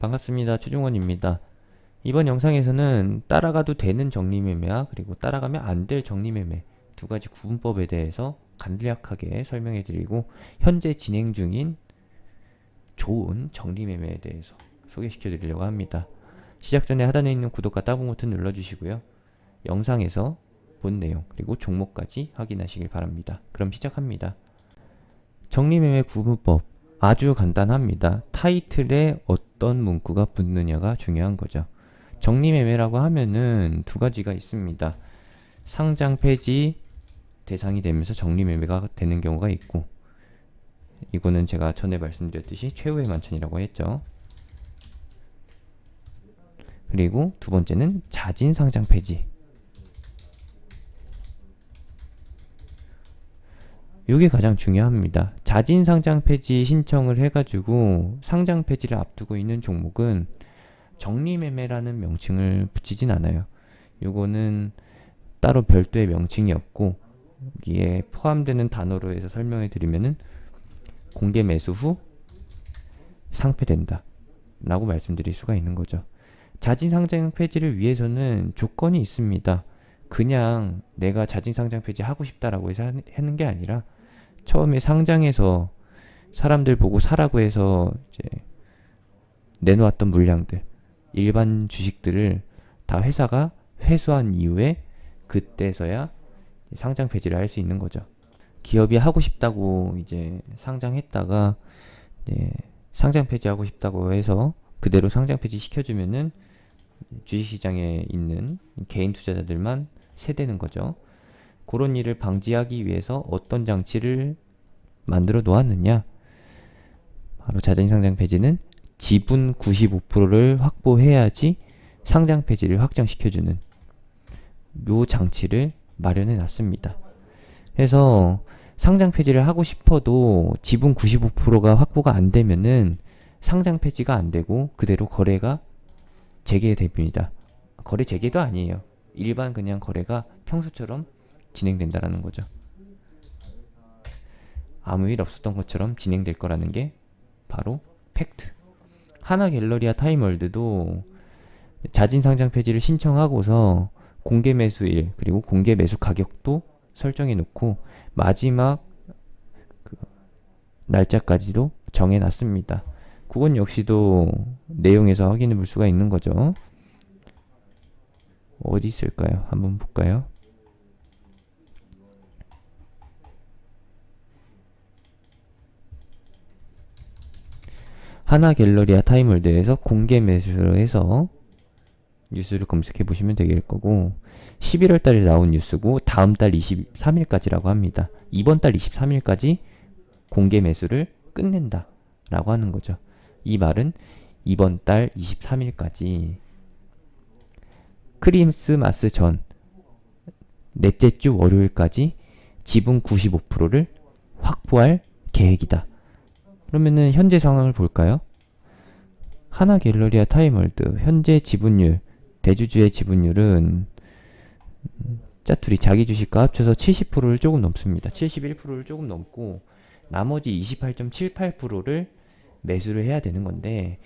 반갑습니다. 최종원입니다. 이번 영상에서는 따라가도 되는 적립매매와 그리고 따라가면 안 될 적립매매 두 가지 구분법에 대해서 간략하게 설명해 드리고 현재 진행 중인 좋은 적립매매에 대해서 소개시켜 드리려고 합니다. 시작 전에 하단에 있는 구독과 따봉 버튼 눌러주시고요. 영상에서 본 내용 그리고 종목까지 확인하시길 바랍니다. 그럼 시작합니다. 적립매매 구분법 아주 간단합니다. 타이틀에 어떤 문구가 붙느냐가 중요한 거죠. 적립매매라고 하면은 두 가지가 있습니다. 상장 폐지 대상이 되면서 적립매매가 되는 경우가 있고, 이거는 제가 전에 말씀드렸듯이 최후의 만찬이라고 했죠. 그리고 두 번째는 자진 상장 폐지. 이게 가장 중요합니다. 자진 상장 폐지 신청을 해가지고 상장 폐지를 앞두고 있는 종목은 적립매매라는 명칭을 붙이진 않아요. 요거는 따로 별도의 명칭이 없고, 여기에 포함되는 단어로 해서 설명해 드리면은 공개 매수 후 상폐된다 라고 말씀드릴 수가 있는 거죠. 자진 상장 폐지를 위해서는 조건이 있습니다. 그냥 내가 자진 상장 폐지 하고 싶다라고 해서 하는 게 아니라, 처음에 상장해서 사람들 보고 사라고 해서 이제 내놓았던 물량들, 일반 주식들을 다 회사가 회수한 이후에 그때서야 상장 폐지를 할 수 있는 거죠. 기업이 하고 싶다고 이제 상장했다가 상장 폐지하고 싶다고 해서 그대로 상장 폐지 시켜주면은 주식시장에 있는 개인 투자자들만 세대는 거죠. 그런 일을 방지하기 위해서 어떤 장치를 만들어 놓았느냐? 바로 자진 상장 폐지는 지분 95%를 확보해야지 상장 폐지를 확정시켜주는 요 장치를 마련해 놨습니다. 그래서 상장 폐지를 하고 싶어도 지분 95%가 확보가 안 되면은 상장 폐지가 안 되고 그대로 거래가 재개됩니다. 거래 재개도 아니에요. 일반 그냥 거래가 평소처럼 진행된다라는 거죠. 아무 일 없었던 것처럼 진행될 거라는 게 바로 팩트. 하나갤러리아 타임월드도 자진 상장 폐지를 신청하고서 공개 매수일 그리고 공개 매수 가격도 설정해 놓고 마지막 날짜까지도 정해 놨습니다. 그건 역시도 내용에서 확인해 볼 수가 있는 거죠. 어디 있을까요? 한번 볼까요? 하나갤러리아 타임월드에서 공개 매수를 해서 뉴스를 검색해 보시면 되길 거고, 11월 달에 나온 뉴스고 다음 달 23일까지라고 합니다. 이번 달 23일까지 공개 매수를 끝낸다 라고 하는 거죠. 이 말은 이번 달 23일까지 크리스마스 전 넷째 주 월요일까지 지분 95%를 확보할 계획이다. 그러면은 현재 상황을 볼까요? 하나갤러리아 타임월드 현재 지분율, 대주주의 지분율은 짜투리 자기 주식과 합쳐서 70%를 조금 넘습니다. 71%를 조금 넘고 나머지 28.78%를 매수를 해야 되는 건데,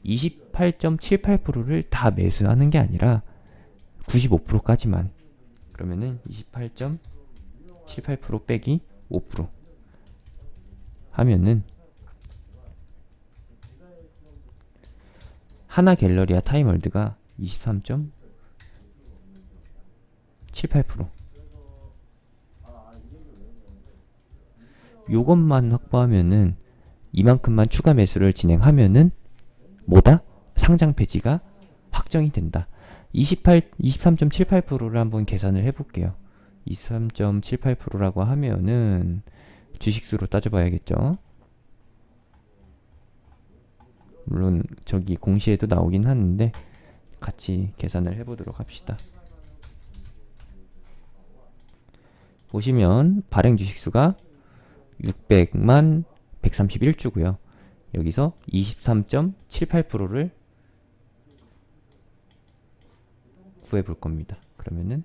28.78%를 다 매수하는 게 아니라 95%까지만, 그러면은 28.78% 빼기 5% 하면은 하나갤러리아 타임월드가 23.78%. 요것만 확보하면은 이만큼만 추가 매수를 진행하면은 뭐다? 상장 폐지가 확정이 된다. 23.78%를 한번 계산을 해볼게요. 23.78%라고 하면은 주식수로 따져봐야겠죠. 물론 저기 공시에도 나오긴 하는데 같이 계산을 해보도록 합시다. 보시면 발행 주식수가 600만 131주고요. 여기서 23.78%를 구해볼 겁니다. 그러면은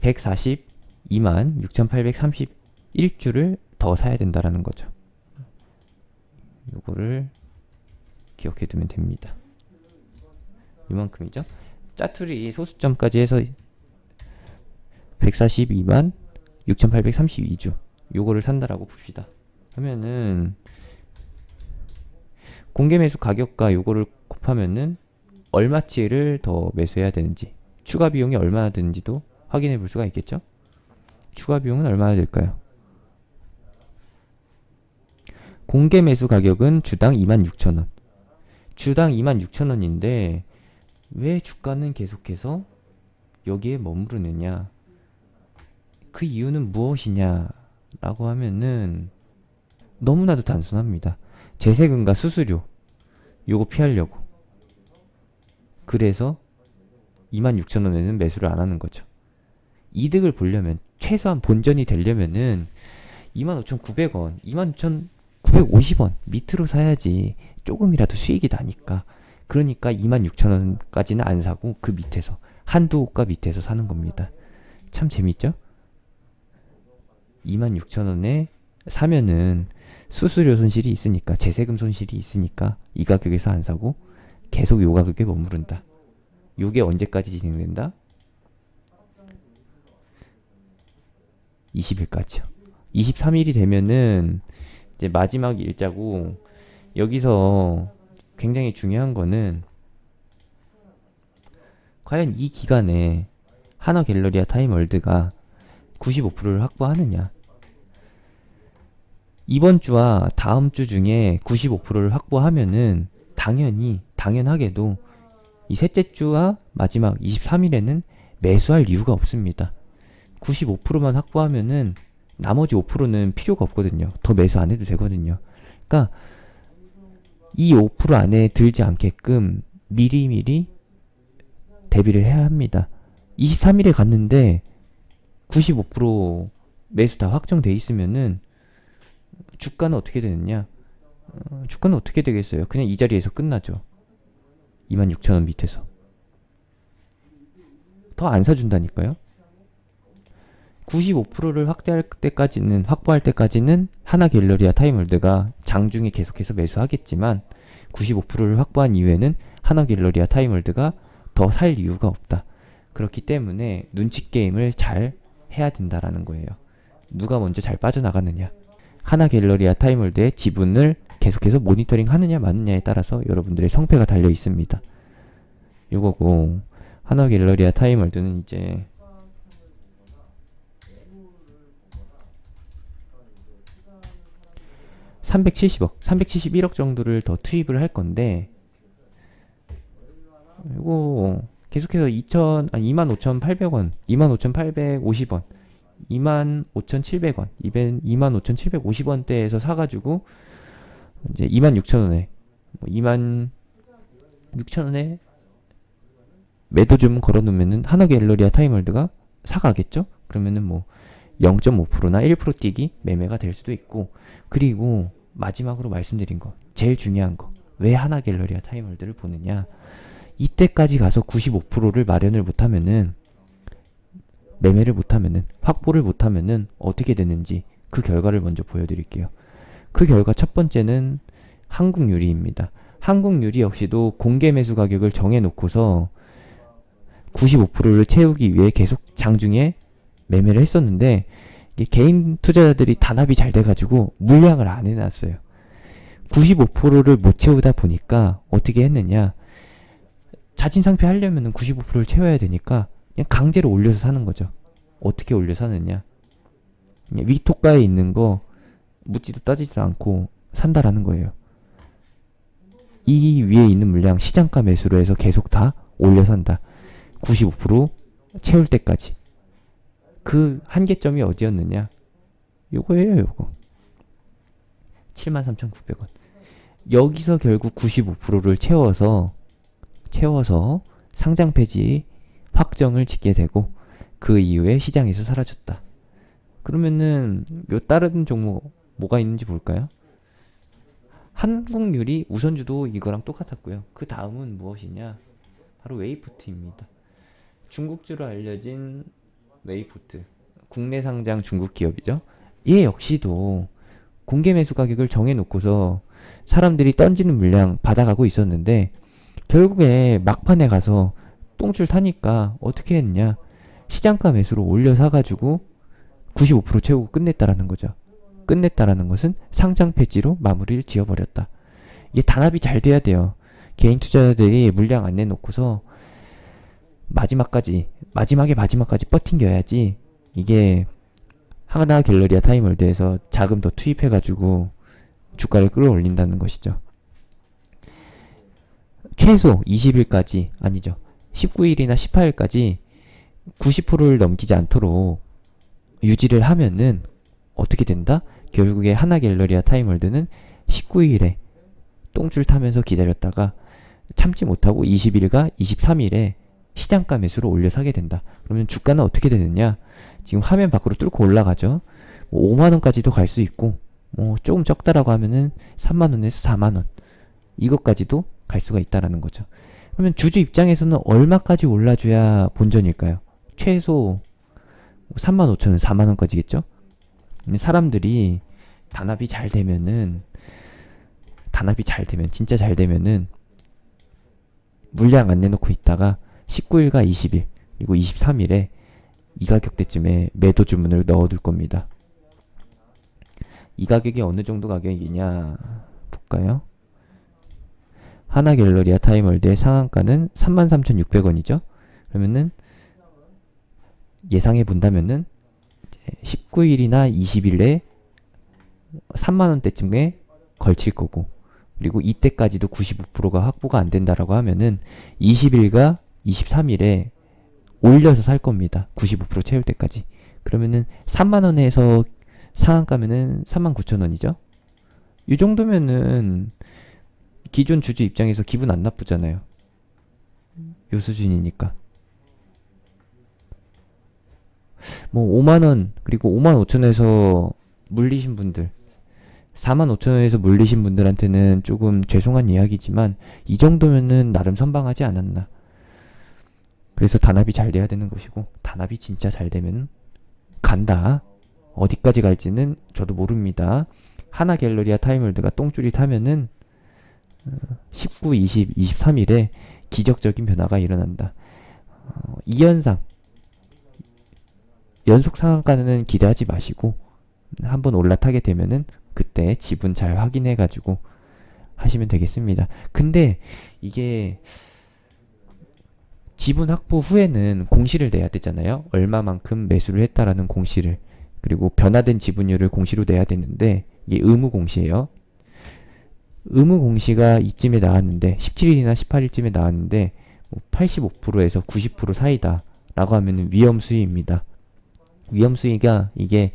142만 6,831주를 더 사야 된다라는 거죠. 요거를 기억해 두면 됩니다. 이만큼이죠. 짜투리 소수점까지 해서 142만 6,832주 요거를 산다라고 봅시다. 하면은 공개 매수 가격과 요거를 곱하면은 얼마치를 더 매수해야 되는지, 추가 비용이 얼마나 드는지도 확인해 볼 수가 있겠죠. 추가 비용은 얼마나 될까요? 공개 매수 가격은 주당 26,000원. 주당 26,000원인데 왜 주가는 계속해서 여기에 머무르느냐? 그 이유는 무엇이냐? 라고 하면은 너무나도 단순합니다. 재세금과 수수료 요거 피하려고. 그래서 26,000원에는 매수를 안 하는 거죠. 이득을 보려면, 최소한 본전이 되려면은 25,900원, 26,950원 밑으로 사야지 조금이라도 수익이 나니까. 그러니까 26,000원까지는 안 사고 그 밑에서, 한두 호가 밑에서 사는 겁니다. 참 재밌죠? 26,000원에 사면은 수수료 손실이 있으니까, 재세금 손실이 있으니까 이 가격에서 안 사고 계속 요 가격에 머무른다. 요게 언제까지 진행된다? 20일까지요. 23일이 되면은 이제 마지막 일자고, 여기서 굉장히 중요한 거는 과연 이 기간에 하나갤러리아 타임월드가 95%를 확보하느냐. 이번 주와 다음 주 중에 95%를 확보하면은 당연하게도 이 셋째 주와 마지막 23일에는 매수할 이유가 없습니다. 95%만 확보하면은 나머지 5%는 필요가 없거든요. 더 매수 안 해도 되거든요. 그러니까 이 5% 안에 들지 않게끔 미리미리 대비를 해야 합니다. 23일에 갔는데 95% 매수 다 확정돼 있으면은 주가는 어떻게 되느냐? 주가는 어떻게 되겠어요? 그냥 이 자리에서 끝나죠. 26,000원 밑에서. 더 안 사준다니까요. 95%를 확보할 때까지는 하나갤러리아 타임월드가 장중에 계속해서 매수하겠지만, 95%를 확보한 이후에는 하나갤러리아 타임월드가 더 살 이유가 없다. 그렇기 때문에 눈치 게임을 잘 해야 된다라는 거예요. 누가 먼저 잘 빠져나가느냐. 하나갤러리아 타임월드의 지분을 계속해서 모니터링 하느냐 마느냐에 따라서 여러분들의 성패가 달려 있습니다. 요거고, 하나갤러리아 타임월드는 이제 371억 정도를 더 투입을 할 건데, 이거 계속해서 25,800원, 25,850원, 25,700원, 25,750원대에서 사가지고 이제 26,000원에 26,000원에 매도 좀 걸어놓으면은 하나갤러리아 타임월드가 사가겠죠? 그러면은 뭐 0.5%나 1% 뛰기 매매가 될 수도 있고. 그리고 마지막으로 말씀드린 거, 제일 중요한 거, 왜 하나갤러리아 타임월드를 보느냐. 이때까지 가서 95%를 마련을 못하면은, 매매를 못하면은, 확보를 못하면은 어떻게 되는지 그 결과를 먼저 보여드릴게요. 그 결과 첫 번째는 한국유리입니다. 한국유리 역시도 공개 매수 가격을 정해놓고서 95%를 채우기 위해 계속 장중에 매매를 했었는데, 개인 투자자들이 단합이 잘 돼가지고 물량을 안 해놨어요. 95%를 못 채우다 보니까 어떻게 했느냐. 자진 상폐하려면 95%를 채워야 되니까 그냥 강제로 올려서 사는 거죠. 어떻게 올려 사느냐. 위토가에 있는 거 묻지도 따지지도 않고 산다라는 거예요. 이 위에 있는 물량 시장가 매수로 해서 계속 다 올려 산다. 95% 채울 때까지. 그 한계점이 어디였느냐? 요거예요, 요거. 73,900원. 여기서 결국 95%를 채워서 상장 폐지 확정을 짓게 되고, 그 이후에 시장에서 사라졌다. 그러면은 요 다른 종목 뭐가 있는지 볼까요? 한국유리 우선주도 이거랑 똑같았고요. 그 다음은 무엇이냐? 바로 웨이푸트입니다. 중국주로 알려진 웨이푸트, 국내 상장 중국 기업이죠. 얘 역시도 공개 매수 가격을 정해놓고서 사람들이 던지는 물량 받아가고 있었는데 결국에 막판에 가서 똥줄 타니까 어떻게 했냐? 시장가 매수로 올려 사가지고 95% 채우고 끝냈다라는 거죠. 끝냈다라는 것은 상장 폐지로 마무리를 지어버렸다. 이게 단합이 잘 돼야 돼요. 개인 투자자들이 물량 안 내놓고서 마지막까지 버팅겨야지 이게 하나 갤러리아 타임월드에서 자금 더 투입해가지고 주가를 끌어올린다는 것이죠. 최소 20일까지 아니죠. 19일이나 18일까지 90%를 넘기지 않도록 유지를 하면은 어떻게 된다? 결국에 하나 갤러리아 타임월드는 19일에 똥줄 타면서 기다렸다가 참지 못하고 20일과 23일에 시장가 매수로 올려 사게 된다. 그러면 주가는 어떻게 되느냐? 지금 화면 밖으로 뚫고 올라가죠. 5만원까지도 갈 수 있고 조금 적다라고 하면은 3만원에서 4만원 이것까지도 갈 수가 있다라는 거죠. 그러면 주주 입장에서는 얼마까지 올라줘야 본전일까요? 최소 35,000원, 4만원까지겠죠? 사람들이 단합이 잘 되면 진짜 잘 되면은 물량 안 내놓고 있다가 19일과 20일 그리고 23일에 이 가격대쯤에 매도 주문을 넣어둘 겁니다. 이 가격이 어느 정도 가격이냐 볼까요? 하나 갤러리아 타임월드의 상한가는 33,600원이죠. 그러면은 예상해 본다면은 19일이나 20일에 3만원대쯤에 걸칠 거고, 그리고 이때까지도 95%가 확보가 안 된다라고 하면은 20일과 23일에 올려서 살 겁니다. 95% 채울 때까지. 그러면은 3만원에서 상한가면은 39,000원이죠. 이 정도면은 기존 주주 입장에서 기분 안 나쁘잖아요. 요 수준이니까. 5만원, 그리고 55,000원에서 물리신 분들, 45,000원에서 물리신 분들한테는 조금 죄송한 이야기지만, 이 정도면은 나름 선방하지 않았나. 그래서 단합이 잘 돼야 되는 것이고, 단합이 진짜 잘 되면 간다. 어디까지 갈지는 저도 모릅니다. 하나 갤러리아 타임월드가 똥줄이 타면은 19, 20, 23일에 기적적인 변화가 일어난다. 이 현상, 연속 상한가는 기대하지 마시고 한번 올라타게 되면은 그때 지분 잘 확인해가지고 하시면 되겠습니다. 근데 이게 지분 확보 후에는 공시를 내야 되잖아요. 얼마만큼 매수를 했다라는 공시를, 그리고 변화된 지분율을 공시로 내야 되는데 이게 의무 공시예요. 의무 공시가 이쯤에 나왔는데 17일이나 18일쯤에 나왔는데 85%에서 90% 사이다 라고 하면 위험 수위입니다. 위험 수위가 이게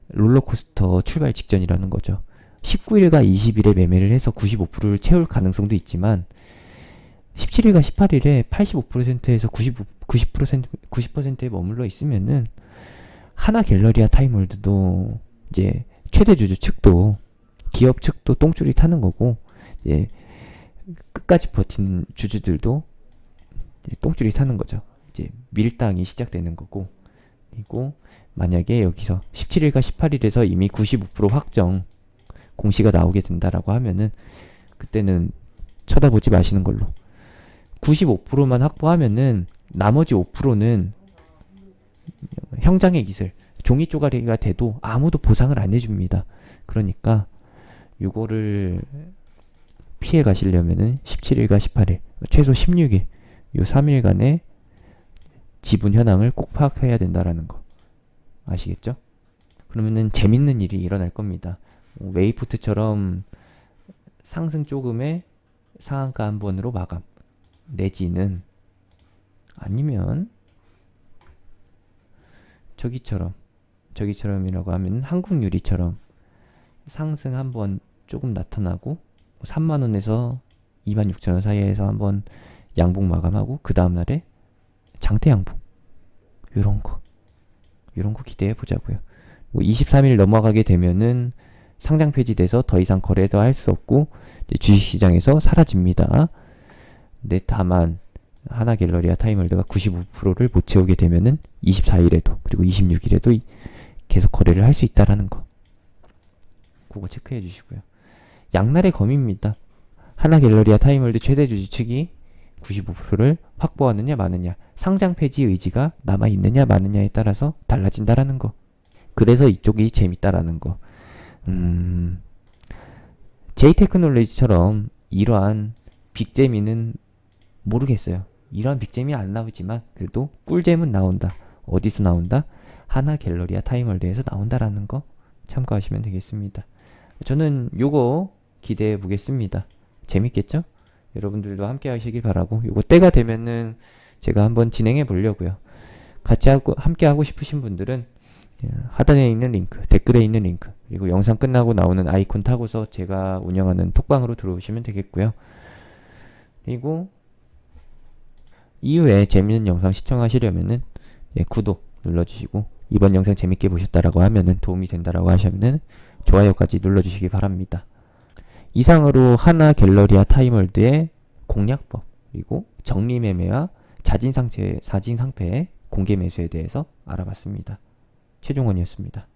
롤러코스터 출발 직전이라는 거죠. 19일과 20일에 매매를 해서 95%를 채울 가능성도 있지만 17일과 18일에 85%에서 90%에 머물러 있으면은 하나 갤러리아 타임월드도 이제 최대 주주 측도, 기업 측도 똥줄이 타는 거고, 이제 끝까지 버티는 주주들도 이제 똥줄이 타는 거죠. 이제 밀당이 시작되는 거고, 그리고 만약에 여기서 17일과 18일에서 이미 95% 확정 공시가 나오게 된다라고 하면은 그때는 쳐다보지 마시는 걸로. 95%만 확보하면은 나머지 5%는 형장의 기술, 종이 쪼가리가 돼도 아무도 보상을 안 해줍니다. 그러니까 요거를 피해 가시려면은 17일과 18일, 최소 16일, 요 3일간의 지분 현황을 꼭 파악해야 된다라는 거 아시겠죠? 그러면은 재밌는 일이 일어날 겁니다. 웨이포트처럼 상승 조금에 상한가 한 번으로 마감, 내지는 아니면 저기처럼이라고 하면 한국유리처럼 상승 한번 조금 나타나고 3만원에서 26,000원 사이에서 한번 양봉 마감하고 그 다음날에 장대 양봉, 요런 거 기대해 보자고요. 23일 넘어가게 되면은 상장 폐지돼서 더 이상 거래도 할 수 없고 주식시장에서 사라집니다. 근데 다만 하나 갤러리아 타임월드가 95%를 못 채우게 되면은 24일에도 그리고 26일에도 계속 거래를 할 수 있다라는 거, 그거 체크해 주시고요. 양날의 검입니다. 하나갤러리아 타임월드 최대 주주 측이 95%를 확보하느냐 마느냐, 상장 폐지 의지가 남아있느냐 마느냐에 따라서 달라진다라는 거. 그래서 이쪽이 재밌다라는 거. J테크놀로지처럼 이러한 빅재미는 모르겠어요. 이러한 빅재미는 안 나오지만 그래도 꿀잼은 나온다. 어디서 나온다? 하나갤러리아 타임월드에서 나온다라는 거 참고하시면 되겠습니다. 저는 요거 기대해 보겠습니다. 재밌겠죠? 여러분들도 함께 하시길 바라고, 요거 때가 되면은 제가 한번 진행해 보려고요. 같이 함께 하고 싶으신 분들은 하단에 있는 링크, 댓글에 있는 링크, 그리고 영상 끝나고 나오는 아이콘 타고서 제가 운영하는 톡방으로 들어오시면 되겠고요. 그리고 이후에 재밌는 영상 시청하시려면은 구독 눌러주시고, 이번 영상 재밌게 보셨다라고 하면은, 도움이 된다라고 하시면은 좋아요까지 눌러주시기 바랍니다. 이상으로 하나갤러리아 타임월드의 공략법, 그리고 정리매매와 자진상패의 공개 매수에 대해서 알아봤습니다. 최종원이었습니다.